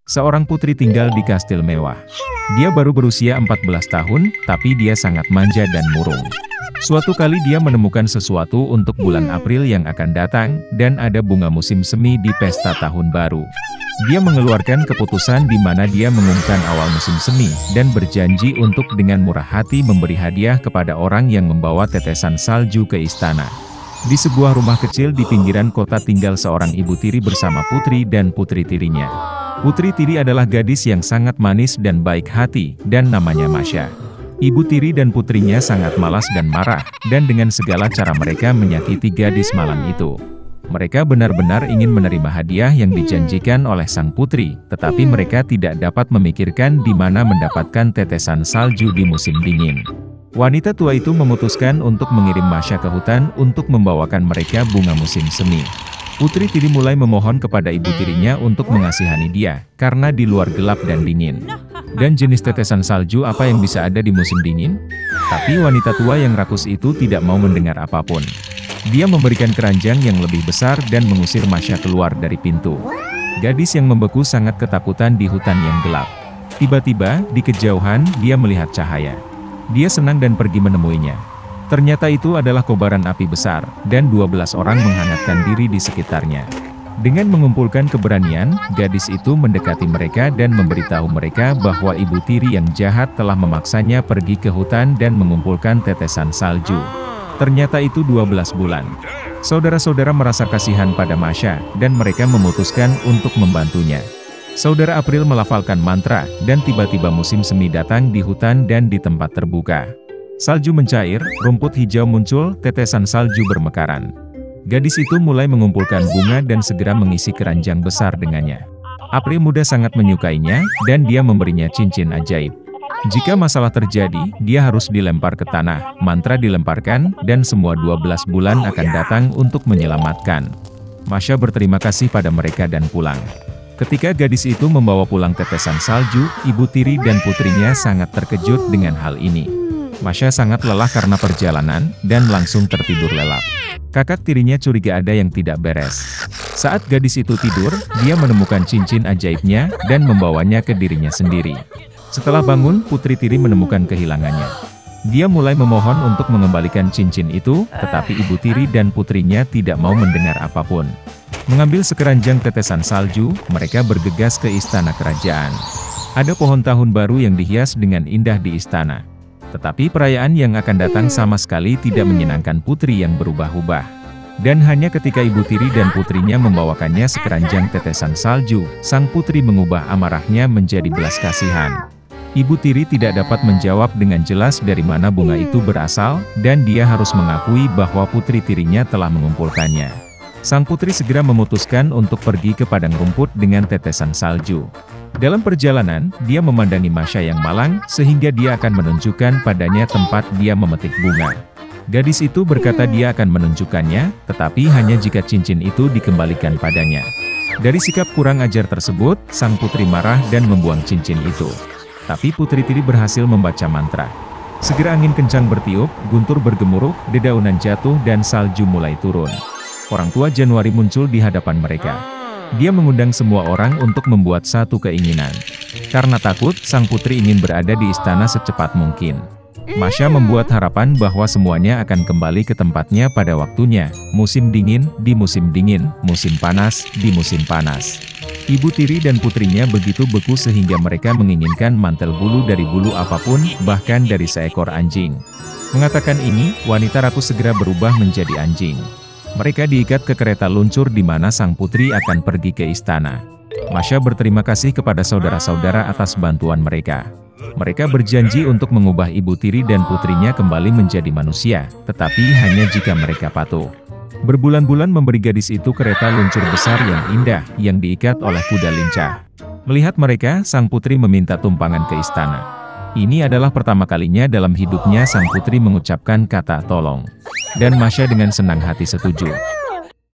Seorang putri tinggal di kastil mewah. Dia baru berusia 14 tahun, tapi dia sangat manja dan murung. Suatu kali dia menemukan sesuatu untuk bulan April yang akan datang, dan ada bunga musim semi di pesta tahun baru. Dia mengeluarkan keputusan di mana dia mengumumkan awal musim semi, dan berjanji untuk dengan murah hati memberi hadiah kepada orang yang membawa tetesan salju ke istana. Di sebuah rumah kecil di pinggiran kota tinggal seorang ibu tiri bersama putri dan putri tirinya. Putri tiri adalah gadis yang sangat manis dan baik hati, dan namanya Masya. Ibu tiri dan putrinya sangat malas dan marah, dan dengan segala cara mereka menyakiti gadis malang itu. Mereka benar-benar ingin menerima hadiah yang dijanjikan oleh sang putri, tetapi mereka tidak dapat memikirkan di mana mendapatkan tetesan salju di musim dingin. Wanita tua itu memutuskan untuk mengirim Masya ke hutan untuk membawakan mereka bunga musim semi. Putri tiri mulai memohon kepada ibu tirinya untuk mengasihani dia, karena di luar gelap dan dingin. Dan jenis tetesan salju apa yang bisa ada di musim dingin? Tapi wanita tua yang rakus itu tidak mau mendengar apapun. Dia memberikan keranjang yang lebih besar dan mengusir Masya keluar dari pintu. Gadis yang membeku sangat ketakutan di hutan yang gelap. Tiba-tiba, di kejauhan, dia melihat cahaya. Dia senang dan pergi menemuinya. Ternyata itu adalah kobaran api besar, dan 12 orang menghangatkan diri di sekitarnya. Dengan mengumpulkan keberanian, gadis itu mendekati mereka dan memberitahu mereka bahwa ibu tiri yang jahat telah memaksanya pergi ke hutan dan mengumpulkan tetesan salju. Ternyata itu 12 bulan. Saudara-saudara merasa kasihan pada Masya, dan mereka memutuskan untuk membantunya. Saudara April melafalkan mantra, dan tiba-tiba musim semi datang di hutan dan di tempat terbuka. Salju mencair, rumput hijau muncul, tetesan salju bermekaran. Gadis itu mulai mengumpulkan bunga dan segera mengisi keranjang besar dengannya. April muda sangat menyukainya, dan dia memberinya cincin ajaib. Jika masalah terjadi, dia harus dilempar ke tanah, mantra dilemparkan, dan semua 12 bulan akan datang untuk menyelamatkan. Masya berterima kasih pada mereka dan pulang. Ketika gadis itu membawa pulang tetesan salju, ibu tiri dan putrinya sangat terkejut dengan hal ini. Masya sangat lelah karena perjalanan, dan langsung tertidur lelap. Kakak tirinya curiga ada yang tidak beres. Saat gadis itu tidur, dia menemukan cincin ajaibnya, dan membawanya ke dirinya sendiri. Setelah bangun, putri tiri menemukan kehilangannya. Dia mulai memohon untuk mengembalikan cincin itu, tetapi ibu tiri dan putrinya tidak mau mendengar apapun. Mengambil sekeranjang tetesan salju, mereka bergegas ke istana kerajaan. Ada pohon tahun baru yang dihias dengan indah di istana. Tetapi perayaan yang akan datang sama sekali tidak menyenangkan putri yang berubah-ubah. Dan hanya ketika ibu tiri dan putrinya membawakannya sekeranjang tetesan salju, sang putri mengubah amarahnya menjadi belas kasihan. Ibu tiri tidak dapat menjawab dengan jelas dari mana bunga itu berasal, dan dia harus mengakui bahwa putri tirinya telah mengumpulkannya. Sang putri segera memutuskan untuk pergi ke padang rumput dengan tetesan salju. Dalam perjalanan, dia memandangi Masya yang malang, sehingga dia akan menunjukkan padanya tempat dia memetik bunga. Gadis itu berkata dia akan menunjukkannya, tetapi hanya jika cincin itu dikembalikan padanya. Dari sikap kurang ajar tersebut, sang putri marah dan membuang cincin itu. Tapi putri tiri berhasil membaca mantra. Segera angin kencang bertiup, guntur bergemuruh, dedaunan jatuh dan salju mulai turun. Orang tua Januari muncul di hadapan mereka. Dia mengundang semua orang untuk membuat satu keinginan. Karena takut, sang putri ingin berada di istana secepat mungkin. Masya membuat harapan bahwa semuanya akan kembali ke tempatnya pada waktunya. Musim dingin, di musim dingin, musim panas, di musim panas. Ibu tiri dan putrinya begitu beku sehingga mereka menginginkan mantel bulu dari bulu apapun, bahkan dari seekor anjing. Mengatakan ini, wanita rakus segera berubah menjadi anjing. Mereka diikat ke kereta luncur di mana sang putri akan pergi ke istana. Masya berterima kasih kepada saudara-saudara atas bantuan mereka. Mereka berjanji untuk mengubah ibu tiri dan putrinya kembali menjadi manusia, tetapi hanya jika mereka patuh. Berbulan-bulan memberi gadis itu kereta luncur besar yang indah, yang diikat oleh kuda lincah. Melihat mereka, sang putri meminta tumpangan ke istana. Ini adalah pertama kalinya dalam hidupnya sang putri mengucapkan kata tolong. Dan Masya dengan senang hati setuju.